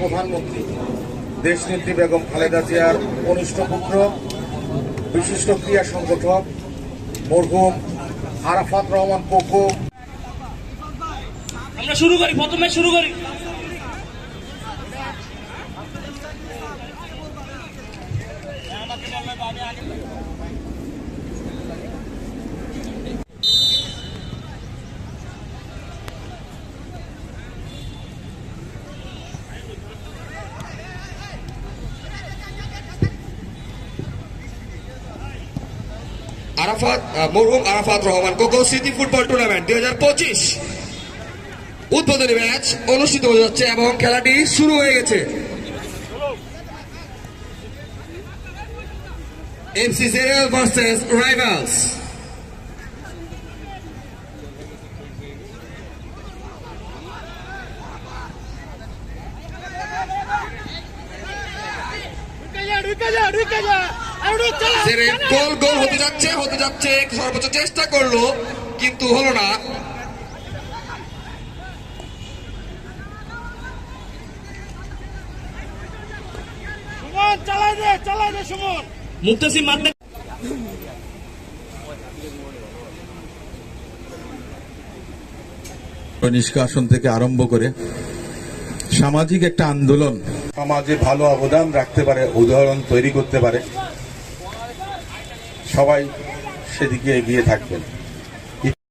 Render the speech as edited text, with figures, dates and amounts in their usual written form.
প্রধানমন্ত্রী দেশনেত্রী বেগম খালেদা জিয়ার কনিষ্ঠ পুত্র বিশিষ্ট ক্রীড়া সংগঠক মরহুম আরাফাত রহমান কোকো। আমরা শুরু করি, প্রথমে শুরু করি। মরহুম আরাফাত রহমান কোকো স্মৃতি ফুটবল টুর্নামেন্ট 2025 উদ্বোধনী ম্যাচ অনুষ্ঠিত হয়ে যাচ্ছে এবং খেলাটি শুরু হয়ে গেছে। এফসি জেরেল ভার্সেস রাইভালস। গোল হতে যাচ্ছে সর্বোচ্চ চেষ্টা করলো কিন্তু হলো না। মুক্তাসিম মারতে নিষ্কাশন থেকে আরম্ভ করে সামাজিক একটা আন্দোলন সমাজে ভালো অবদান রাখতে পারে, উদাহরণ তৈরি করতে পারে, সবাই সেদিকে এগিয়ে থাকবেন।